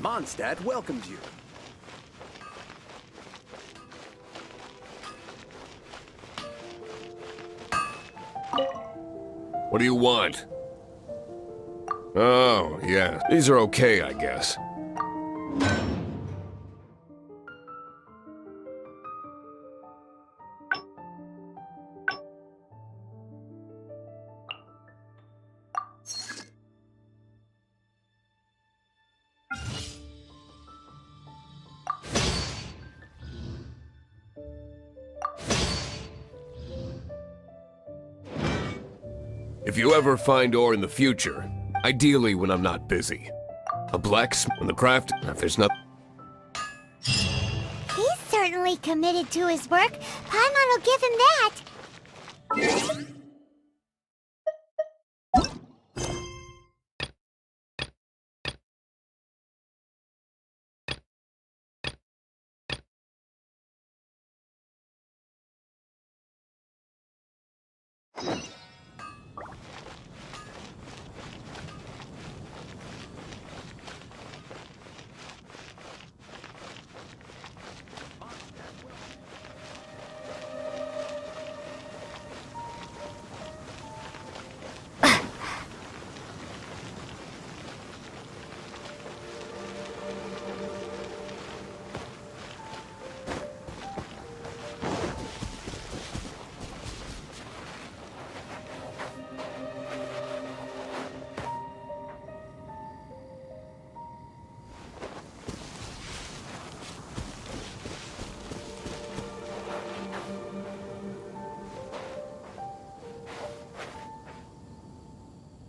Mondstadt welcomes you. What do you want? Oh, yeah. These are okay, I guess. If you ever find ore in the future, ideally when I'm not busy, a blacksmith in the craft, if there's nothing. He's certainly committed to his work. Paimon will give him that.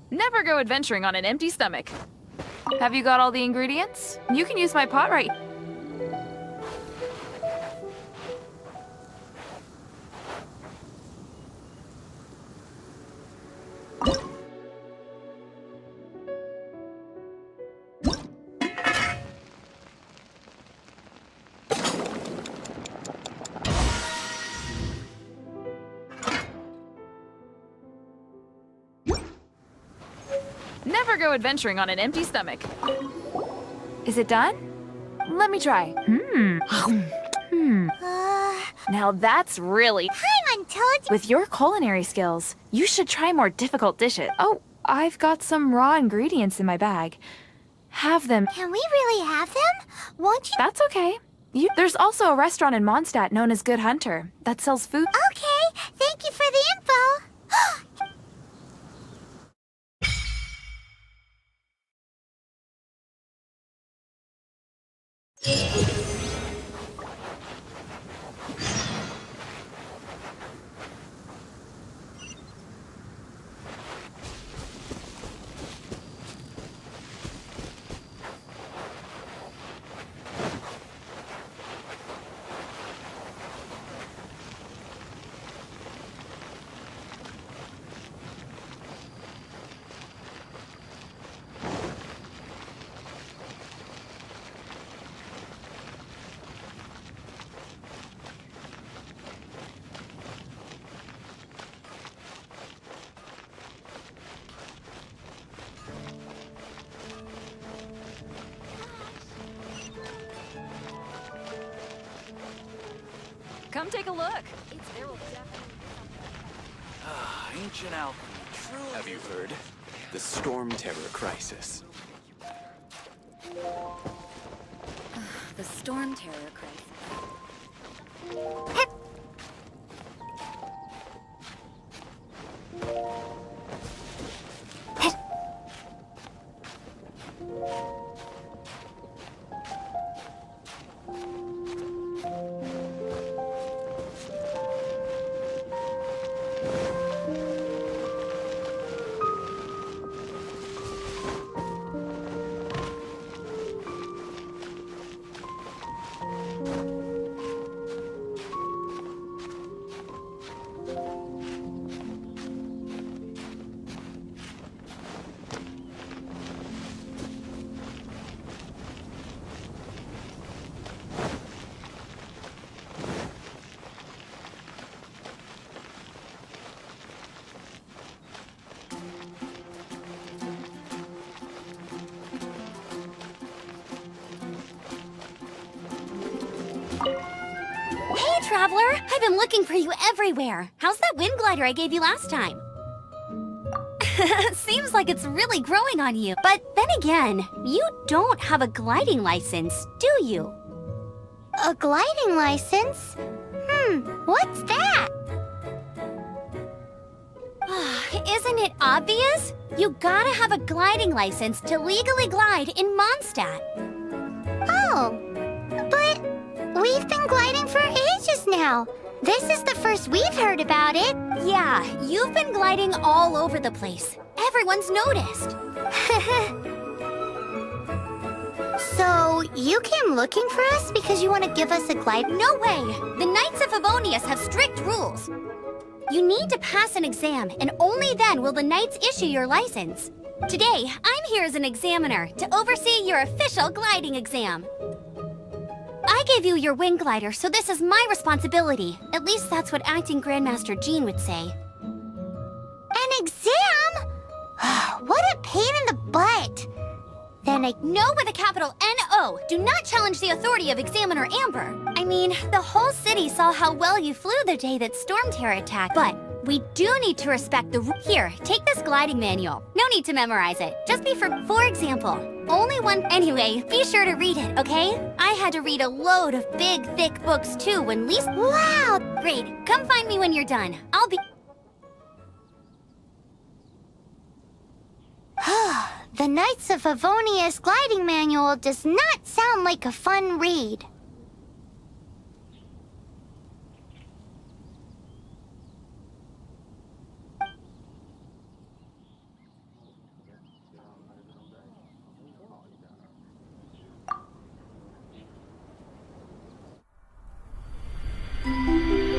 Never go adventuring on an empty stomach. Have you got all the ingredients? You can use my pot right. Never go adventuring on an empty stomach. Is it done? Let me try. Now that's really... Paimon told you. With your culinary skills, you should try more difficult dishes. Oh, I've got some raw ingredients in my bag. Have them. Can we really have them? Won't you? That's okay. There's also a restaurant in Mondstadt known as Good Hunter that sells food. Okay, thank you for the info. Come take a look. Ancient alchemy, truly. Have you heard? The Storm Terror crisis. The Storm Terror crisis. Hey, Traveler! I've been looking for you everywhere. How's that wind glider I gave you last time? Seems like it's really growing on you. But then again, you don't have a gliding license, do you? A gliding license? What's that? Isn't it obvious? You gotta have a gliding license to legally glide in Mondstadt. Oh, but we've been gliding for ages now. This is the first we've heard about it. Yeah, you've been gliding all over the place. Everyone's noticed. So, you came looking for us because you want to give us a glide? No way! The Knights of Favonius have strict rules. You need to pass an exam, and only then will the Knights issue your license. Today, I'm here as an examiner to oversee your official gliding exam. I gave you your wing glider, so this is my responsibility. At least that's what Acting Grandmaster Jean would say. An exam? What a pain in the butt. Then I... No with a capital N-O. Do not challenge the authority of Examiner Amber. I mean, the whole city saw how well you flew the day that Storm Terror attacked. But we do need to respect the... Here, take this gliding manual. No need to memorize it. Just be for example, only one... Anyway, be sure to read it, okay? I had to read a load of big, thick books too when Lisa... Wow! Great. Come find me when you're done. I'll be... The Knights of Favonius gliding manual does not sound like a fun read.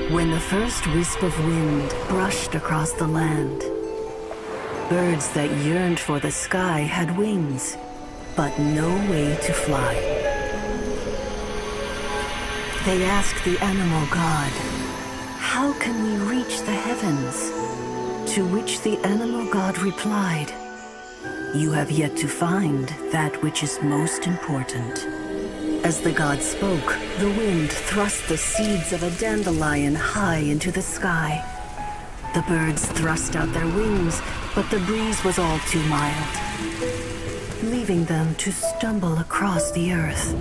When the first wisp of wind brushed across the land, birds that yearned for the sky had wings, but no way to fly. They asked the animal god, "How can we reach the heavens?" To which the animal god replied, "You have yet to find that which is most important." As the god spoke, the wind thrust the seeds of a dandelion high into the sky. The birds thrust out their wings, but the breeze was all too mild, leaving them to stumble across the earth.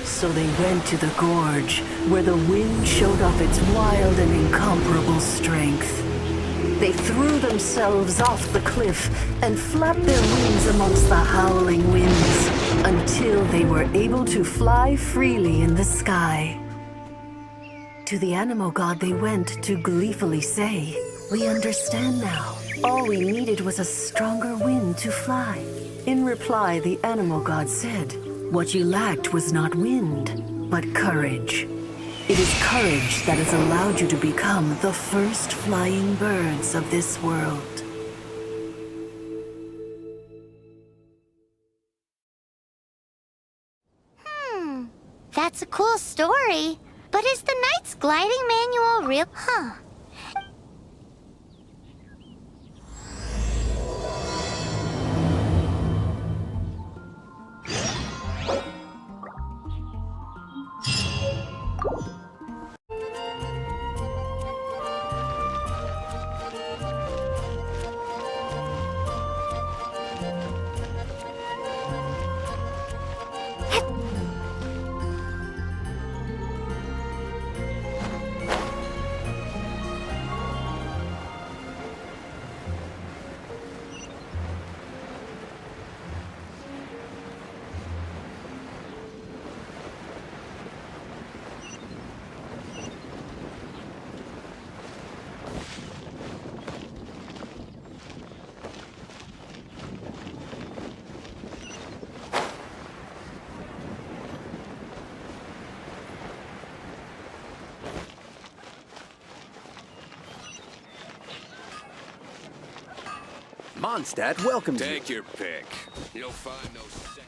So they went to the gorge, where the wind showed off its wild and incomparable strength. They threw themselves off the cliff and flapped their wings amongst the howling winds until they were able to fly freely in the sky. To the animal god they went to gleefully say, "We understand now. All we needed was a stronger wind to fly." In reply, the animal god said, "What you lacked was not wind, but courage. It is courage that has allowed you to become the first flying birds of this world." That's a cool story. But is the Knight's gliding manual real? Mondstadt welcomes you. Take your pick. You'll find no second.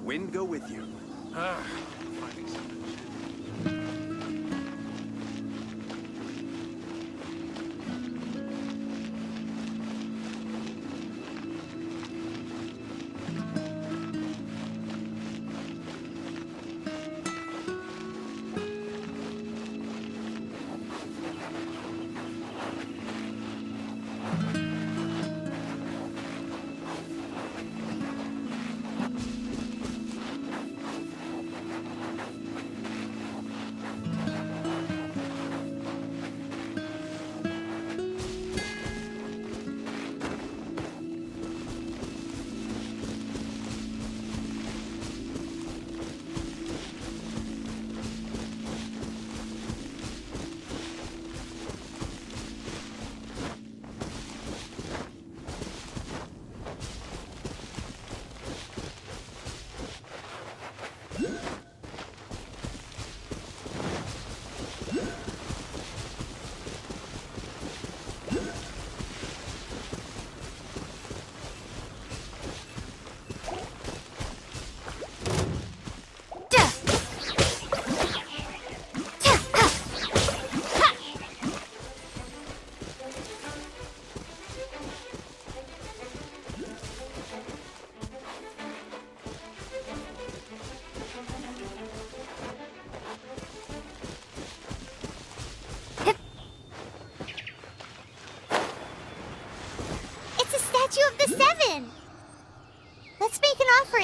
Wind go with you. Finding something.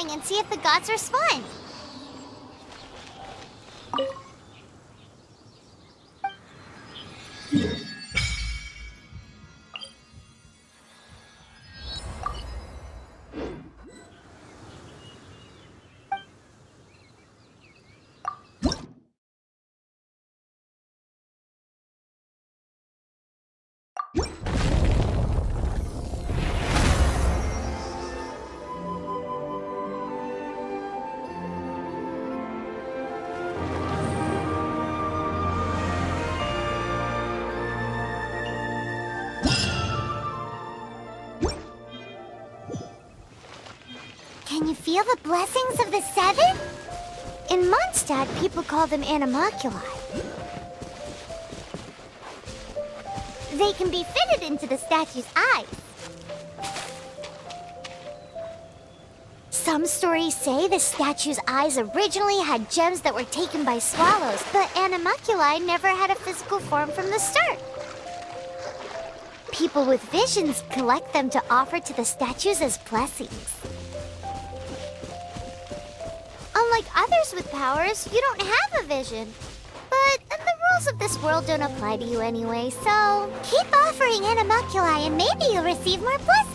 something and see if the gods respond. Can you feel the blessings of the seven? In Mondstadt, people call them animalculi. They can be fitted into the statue's eyes. Some stories say the statue's eyes originally had gems that were taken by swallows, but animalculi never had a physical form from the start. People with visions collect them to offer to the statues as blessings. Unlike others with powers, you don't have a vision. But the rules of this world don't apply to you anyway, so keep offering animalculi and maybe you'll receive more blessings.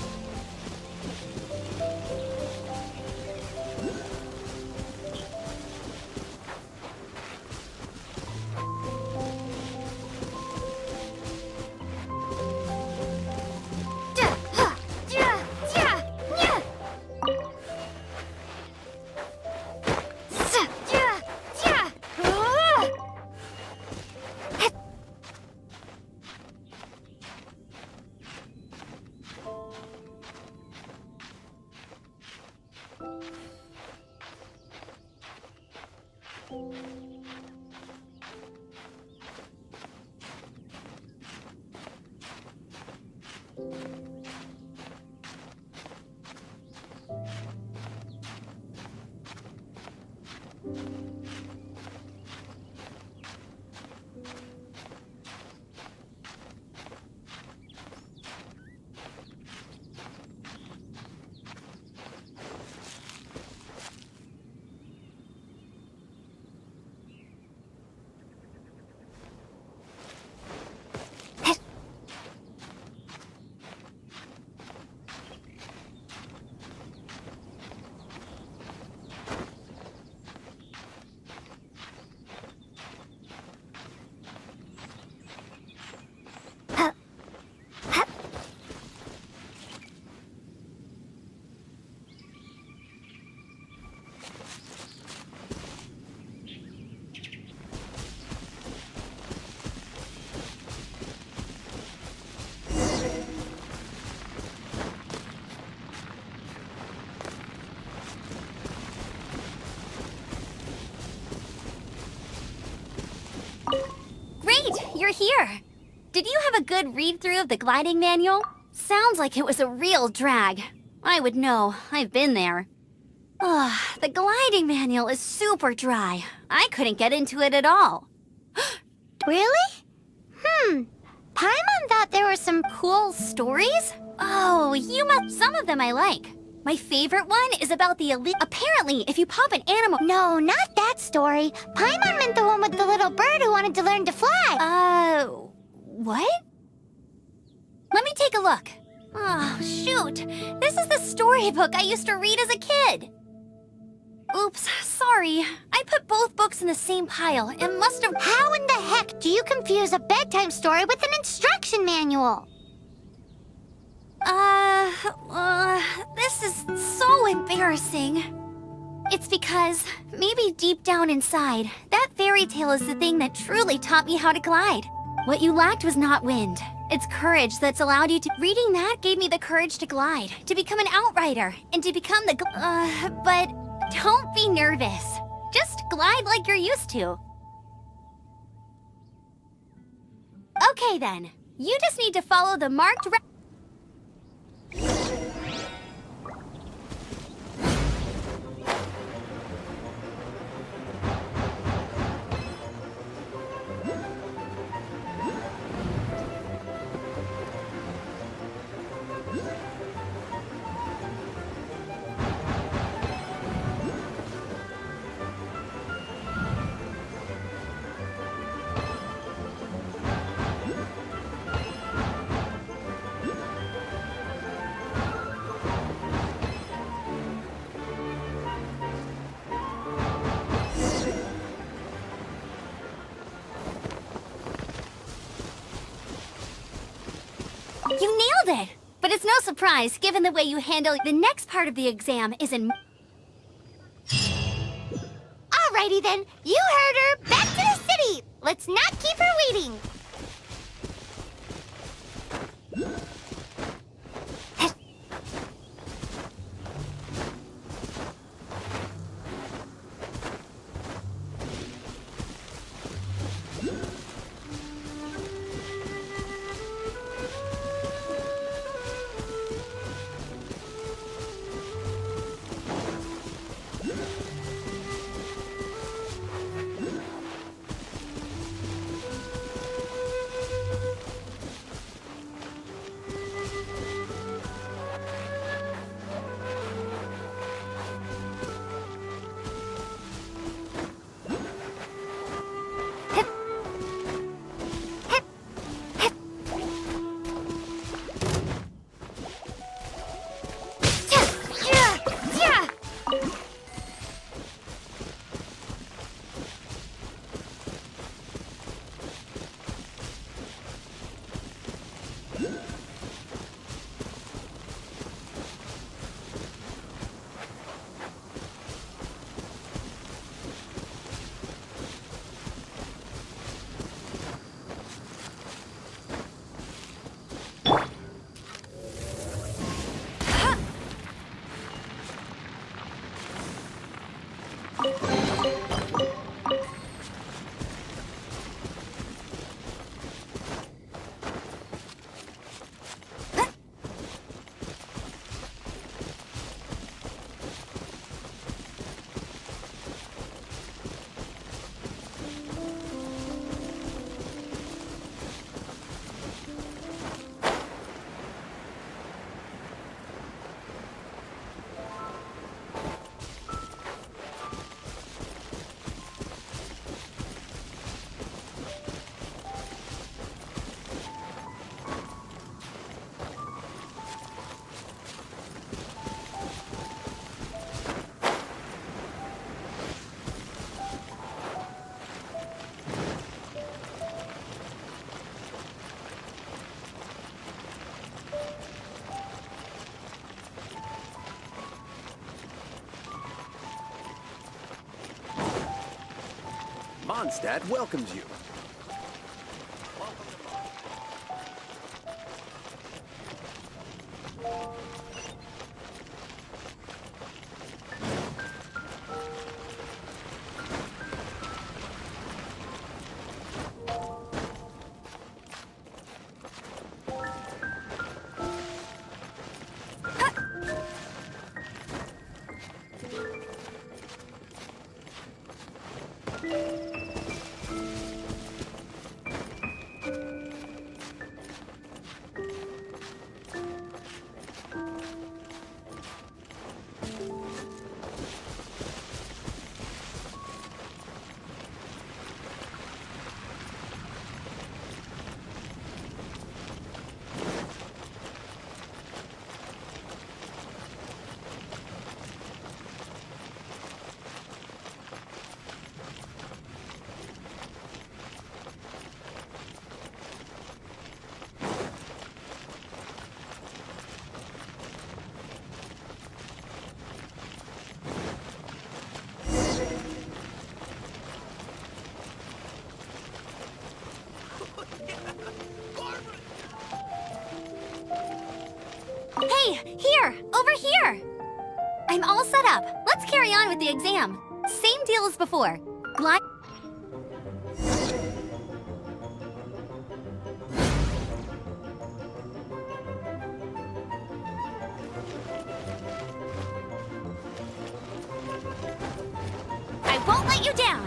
You're here. Did you have a good read-through of the gliding manual? Sounds like it was a real drag. I would know. I've been there. Ugh, the gliding manual is super dry. I couldn't get into it at all. Really? Paimon thought there were some cool stories? Oh, some of them I like. My favorite one is about the elite. Apparently, if you pop an animal... No, not that story. Paimon meant the one with the little bird who wanted to learn to fly. What? Let me take a look. Oh, shoot. This is the storybook I used to read as a kid. Oops, sorry. I put both books in the same pile and must have... How in the heck do you confuse a bedtime story with an instruction manual? This is so embarrassing. It's because, maybe deep down inside, that fairy tale is the thing that truly taught me how to glide. What you lacked was not wind. It's courage that's allowed you to... Reading that gave me the courage to glide, to become an outrider, and to become the... but don't be nervous. Just glide like you're used to. Okay then, you just need to follow the marked... You nailed it! But it's no surprise, given the way you handle the next part of the exam is in... Alrighty then, you heard her! Back to the city! Let's not keep her waiting! Mondstadt welcomes you. Hey, here! Over here! I'm all set up. Let's carry on with the exam. Same deal as before. Glide... I won't let you down!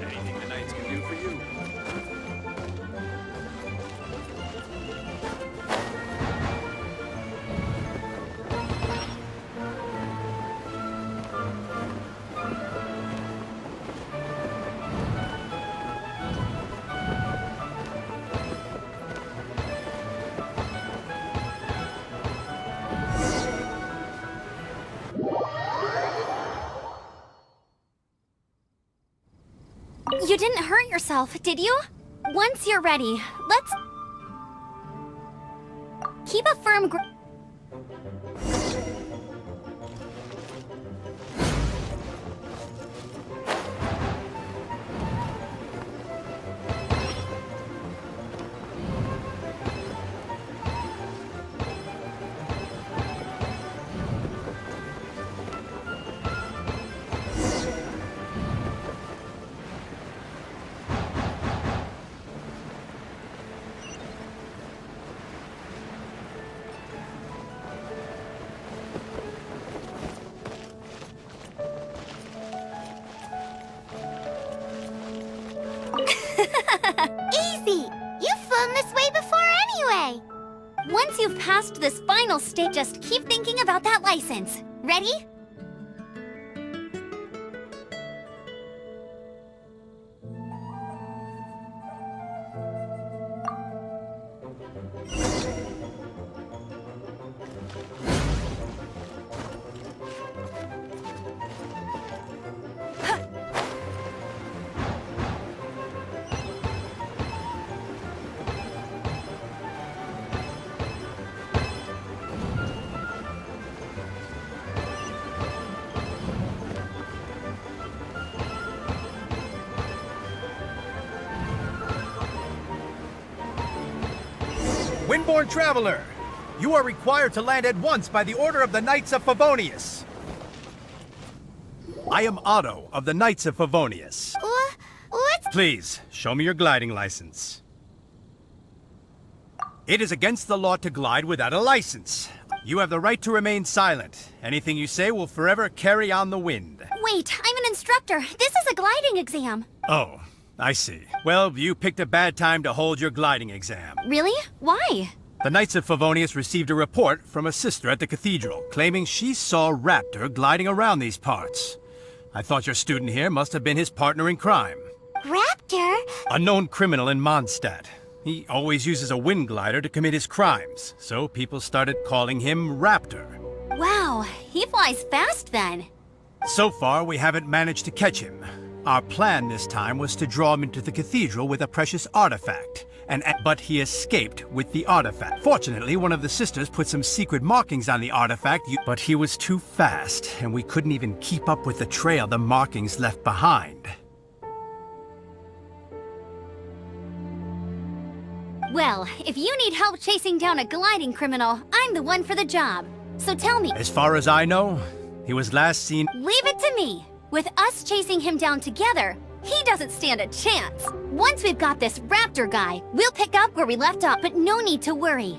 Anything the Knights can do for you. You didn't hurt yourself, did you? Once you're ready, let's... keep a firm grip. Easy! You've flown this way before anyway! Once you've passed this final stage, just keep thinking about that license. Ready? Windborn Traveler, you are required to land at once by the order of the Knights of Favonius. I am Otto of the Knights of Favonius. What's... Please, show me your gliding license. It is against the law to glide without a license. You have the right to remain silent. Anything you say will forever carry on the wind. Wait, I'm an instructor. This is a gliding exam. Oh, I see. Well, you picked a bad time to hold your gliding exam. Really? Why? The Knights of Favonius received a report from a sister at the cathedral, claiming she saw Raptor gliding around these parts. I thought your student here must have been his partner in crime. Raptor? A known criminal in Mondstadt. He always uses a wind glider to commit his crimes, so people started calling him Raptor. Wow, he flies fast then. So far, we haven't managed to catch him. Our plan this time was to draw him into the cathedral with a precious artifact, but he escaped with the artifact. Fortunately, one of the sisters put some secret markings on the artifact, but he was too fast, and we couldn't even keep up with the trail the markings left behind. Well, if you need help chasing down a gliding criminal, I'm the one for the job. So tell me. As far as I know, he was last seen... Leave it to me. With us chasing him down together, he doesn't stand a chance. Once we've got this Raptor guy, we'll pick up where we left off, but no need to worry.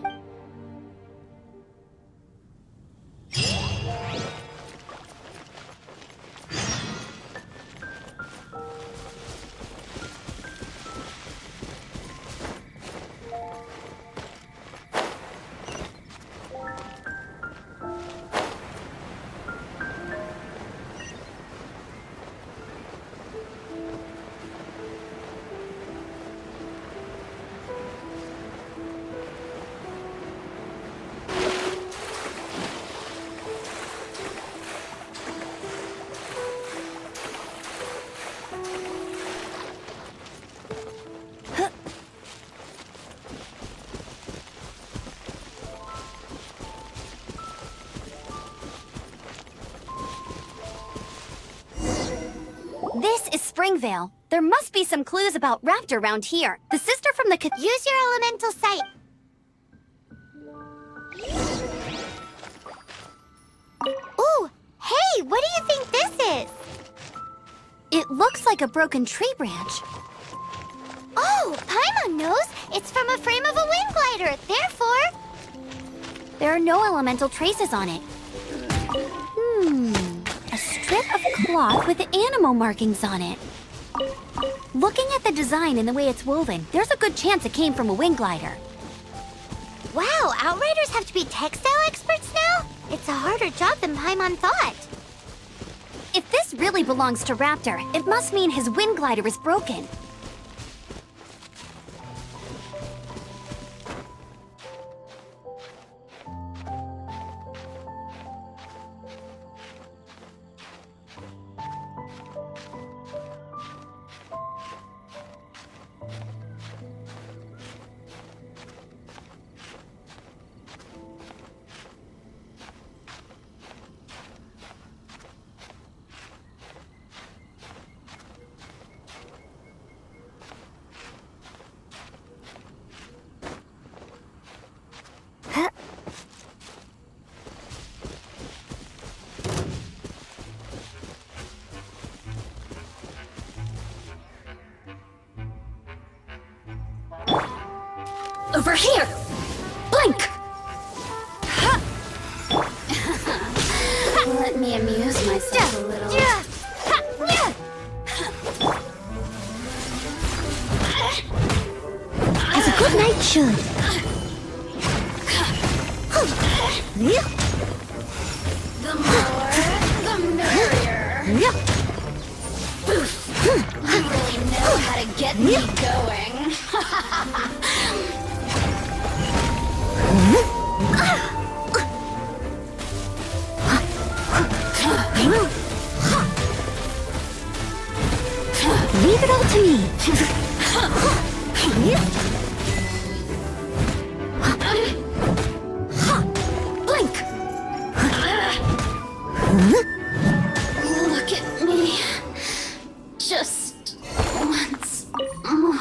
This is Springvale. There must be some clues about Raptor around here. The sister from the Use your elemental sight. Ooh, hey, what do you think this is? It looks like a broken tree branch. Oh, Paimon knows. It's from a frame of a wind glider. Therefore... There are no elemental traces on it. A strip of cloth with animal markings on it. Looking at the design and the way it's woven, there's a good chance it came from a wind glider. Wow, Outriders have to be textile experts now? It's a harder job than Paimon thought. If this really belongs to Raptor, it must mean his wind glider is broken. here! Blink! Let me amuse myself a little. As a good knight should. The more, the merrier. You really know how to get me going. Leave it all to me. Blink. Look at me. Just once more.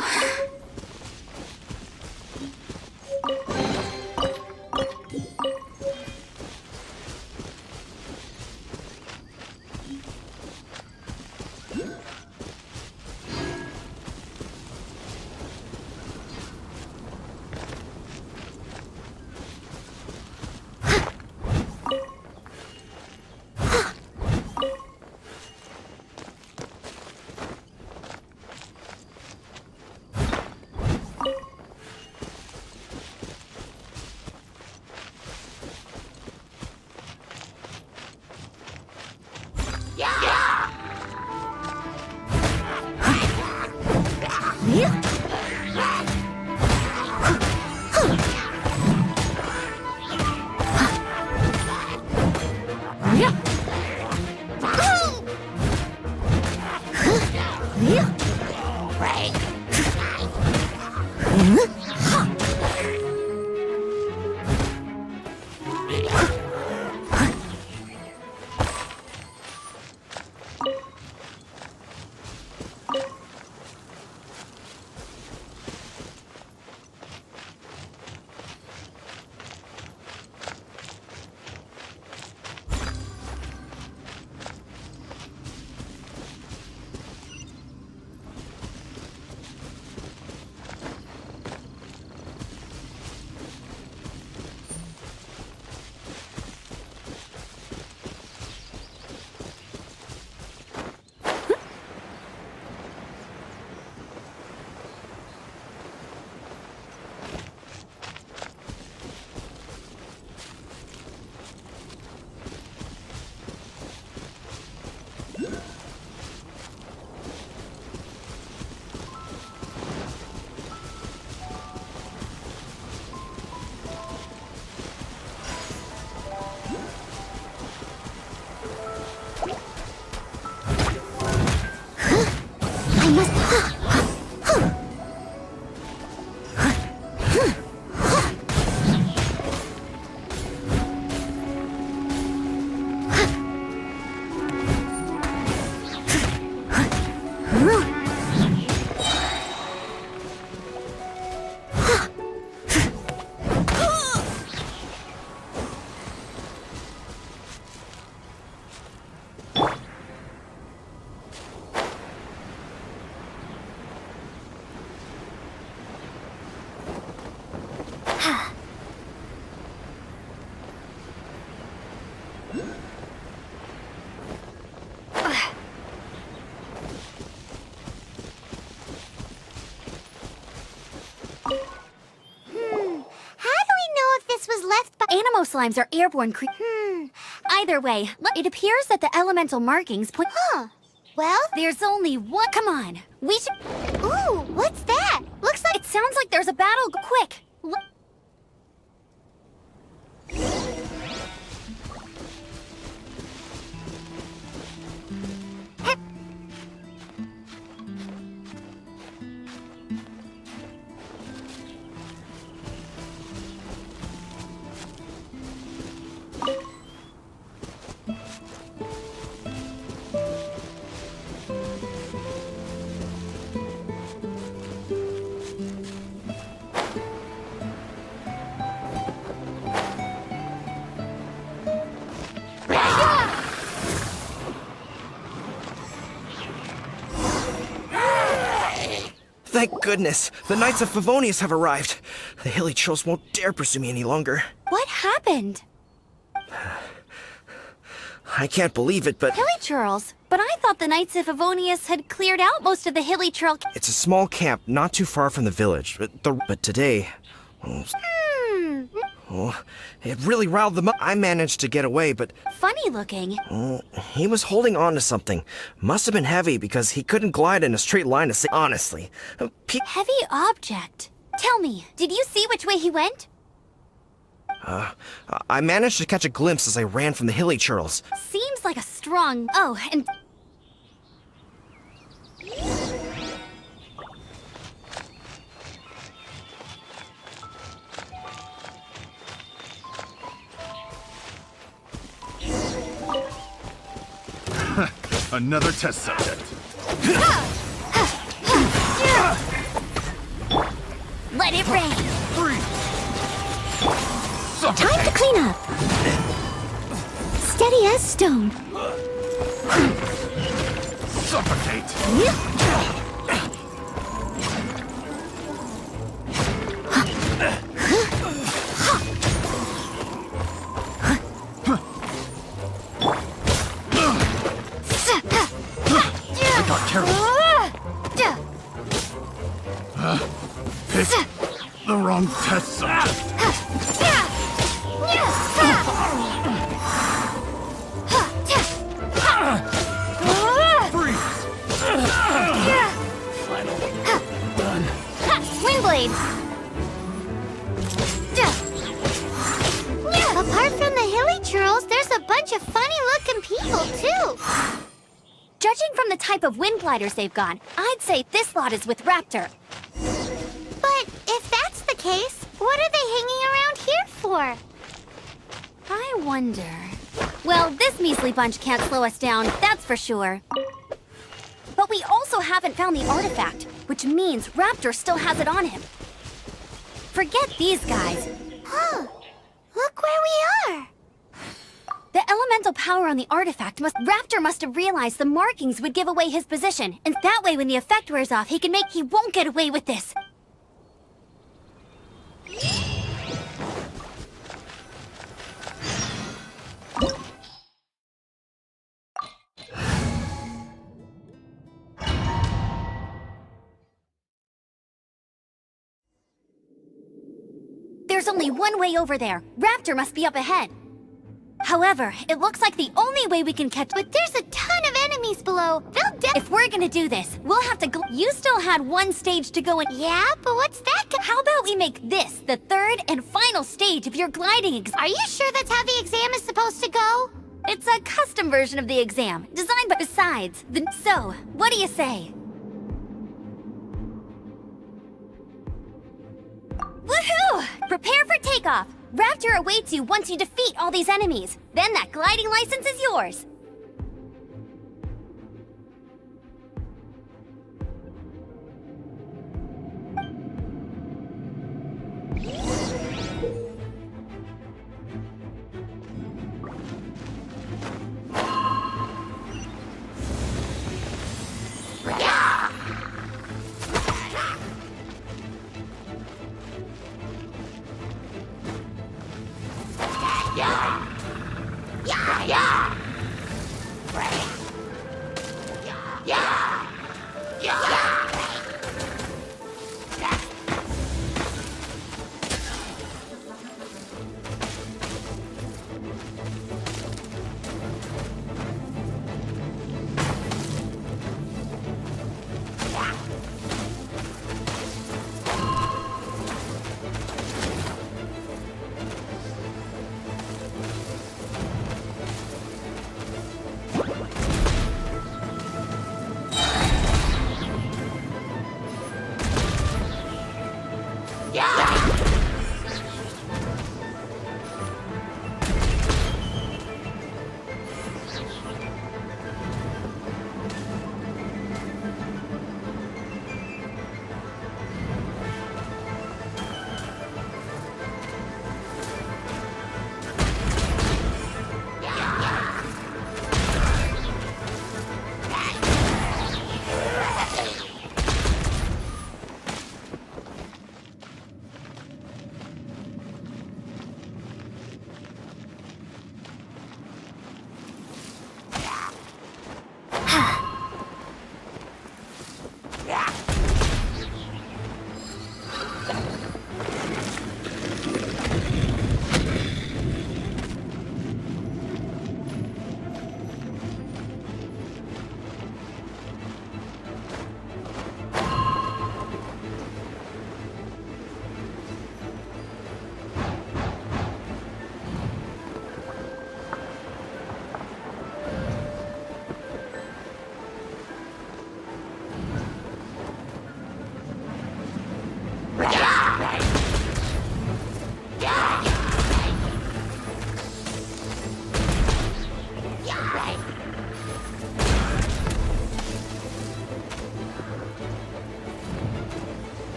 Animo slimes are airborne Either way, it appears that the elemental markings point. Well, There's only one. Come on, we should. ooh, what's that? Looks like It sounds like there's a battle. Quick. Thank goodness! The Knights of Favonius have arrived! The hilly trolls won't dare pursue me any longer. What happened? I can't believe it, but Hilly churls? But I thought the Knights of Favonius had cleared out most of the hilly churl. it's a small camp not too far from the village. But today... Oh, it really riled them up. I managed to get away, but Funny looking. he was holding on to something. Must have been heavy because he couldn't glide in a straight line to say honestly. Heavy object. Tell me, did you see which way he went? I managed to catch a glimpse as I ran from the hilly churls. Seems like a strong... Oh, and... Another test subject. Let it rain. Suffocate. Time to clean up. Steady as stone. Suffocate. I got careless. Picked the wrong test subject. Freeze. Swing blade. Apart from the hilly churls, there's a bunch of funny-looking people, too. Judging from the type of wind gliders they've got, I'd say this lot is with Raptor. But if that's the case, what are they hanging around here for? I wonder... Well, this measly bunch can't slow us down, that's for sure. But we also haven't found the artifact, which means Raptor still has it on him. Forget these guys. Huh. Look where we are. The elemental power on the artifact Raptor must have realized the markings would give away his position, and that way when the effect wears off, he won't get away with this. There's only one way over there. Raptor must be up ahead. However, it looks like the only way we can catch... But there's a ton of enemies below. If we're gonna do this, we'll have to You still had one stage to go in... Yeah, but what's that How about we make this the third and final stage of your gliding exam? Are you sure that's how the exam is supposed to go? It's a custom version of the exam, designed by... Besides, So, what do you say? Woohoo! Prepare for takeoff! Raptor awaits you once you defeat all these enemies. Then that gliding license is yours.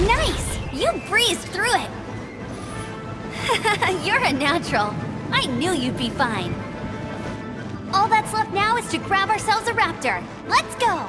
Nice! You breezed through it! You're a natural. I knew you'd be fine. All that's left now is to grab ourselves a raptor. Let's go!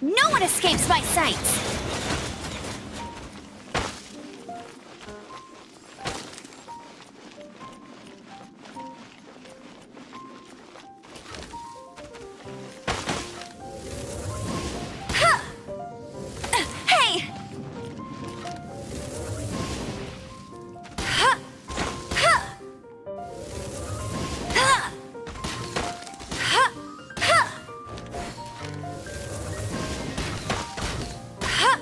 No one escapes my sights! Ha!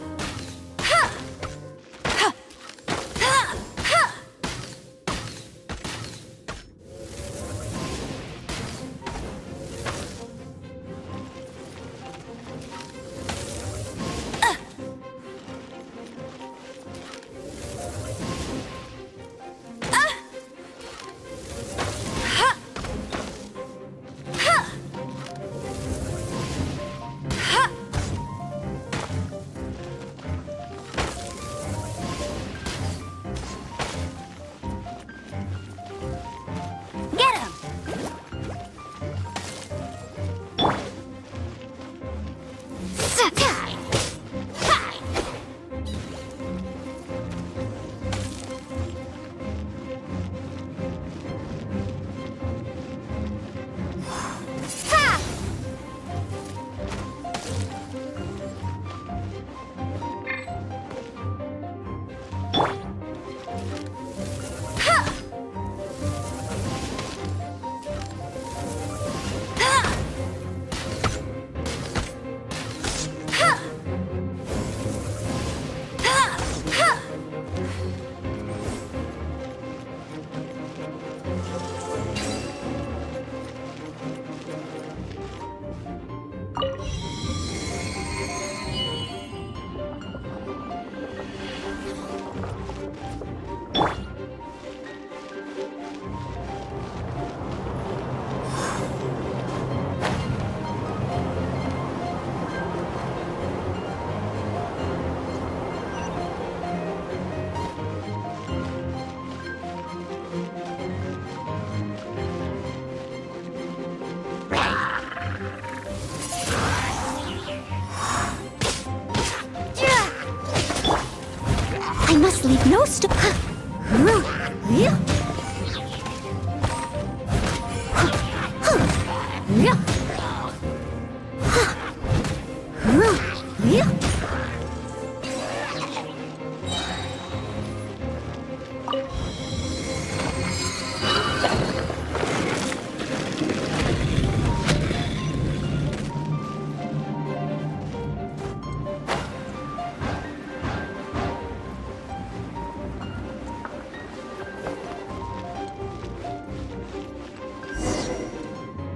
no stop.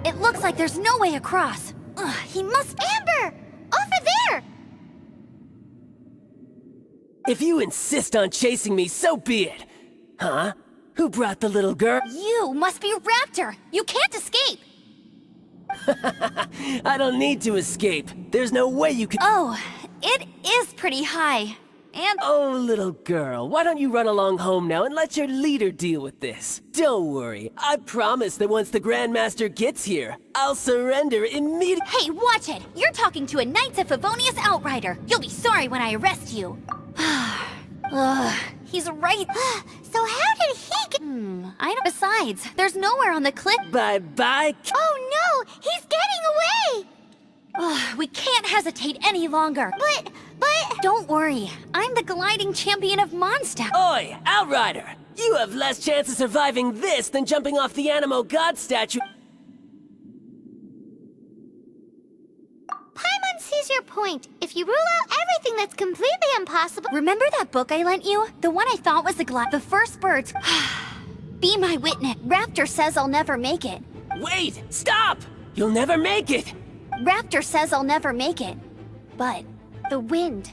It looks like there's no way across. Ugh, he must... Amber! Over there! If you insist on chasing me, so be it. Huh? Who brought the little girl? You must be Raptor. You can't escape. I don't need to escape. There's no way you can... Oh, it is pretty high. And... Oh, little girl, why don't you run along home now and let your leader deal with this? Don't worry, I promise that once the Grandmaster gets here, I'll surrender immediately. Hey, watch it! You're talking to a Knights of Favonius outrider. You'll be sorry when I arrest you. Ugh, he's right. So how did he get... I don't... Besides, there's nowhere on the cliff. Bye-bye. Oh no! He's getting away! Ugh, we can't hesitate any longer. But... Don't worry, I'm the gliding champion of Mondstadt. Oi, Outrider! You have less chance of surviving this than jumping off the Animo God statue. Paimon sees your point. If you rule out everything that's completely impossible... Remember that book I lent you? The one I thought was the first birds. Be my witness. Raptor says I'll never make it. Wait! Stop! You'll never make it! Raptor says I'll never make it. But the wind...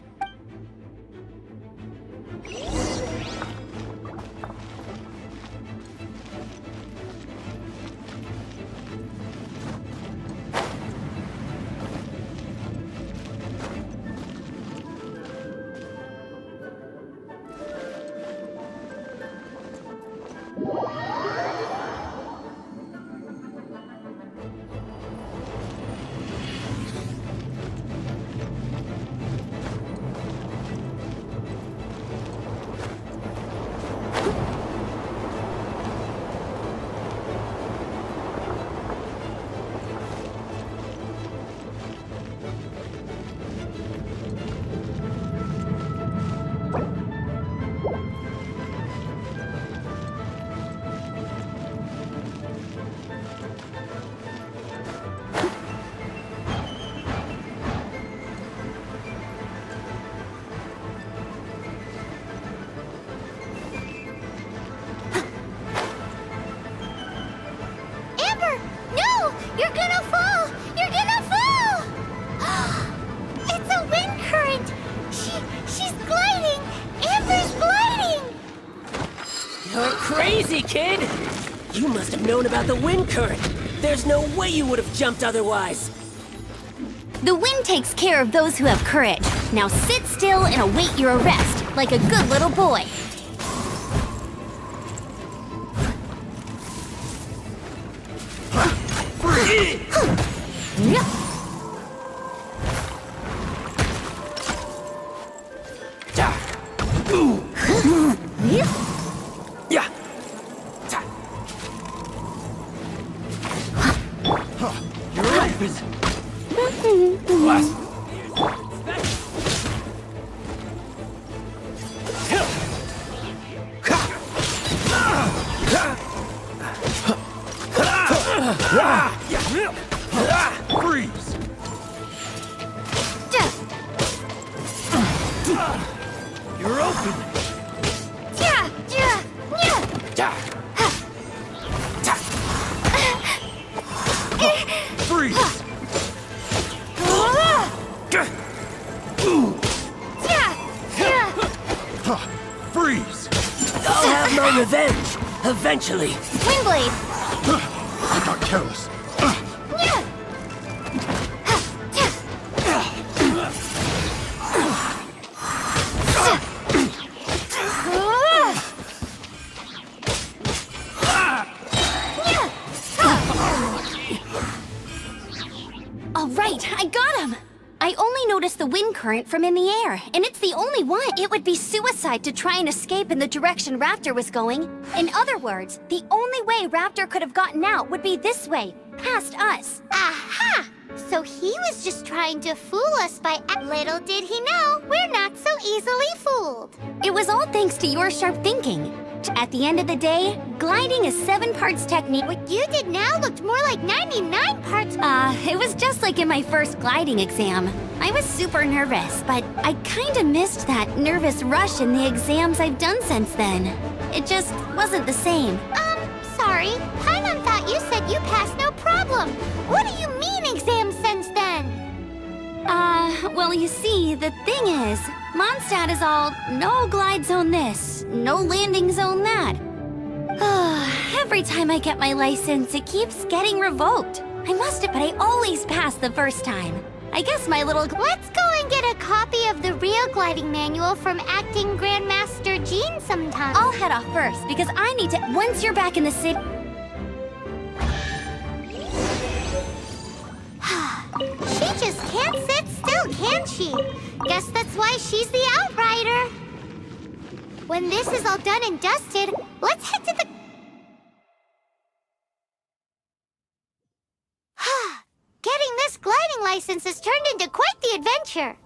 You're gonna fall! You're gonna fall! It's a wind current! She's gliding! Amber's gliding! You're crazy, kid! You must have known about the wind current. There's no way you would have jumped otherwise. The wind takes care of those who have courage. Now sit still and await your arrest, like a good little boy. Freeze! You're open! Freeze! Freeze! I'll have my revenge, eventually. Windblade! I got careless. All right, I got him! I only noticed the wind current from in the air, and it's the only one. It would be suicide to try and escape in the direction Raptor was going. In other words, the only way Raptor could have gotten out would be this way, past us. Aha! So he was just trying to fool us by... Little did he know, we're not so easily fooled. It was all thanks to your sharp thinking. At the end of the day, gliding is 7 parts technique. What you did now looked more like 99 parts... It was just like in my first gliding exam. I was super nervous, but I kinda missed that nervous rush in the exams I've done since then. It just wasn't the same. Sorry. Paimon thought you said you passed no problem. What do you mean exams since then? Well, you see, the thing is, Mondstadt is all no glide zone this, no landing zone that. Every time I get my license, it keeps getting revoked. I must have, but I always pass the first time. I guess my little... Let's go and get a copy of the real gliding manual from Acting Grandmaster Jean sometime. I'll head off first, because I need to... Once you're back in the city... She just can't sit still, can she? Guess that's why she's the Outrider. When this is all done and dusted, let's head to the... Getting this gliding license has turned into quite the adventure.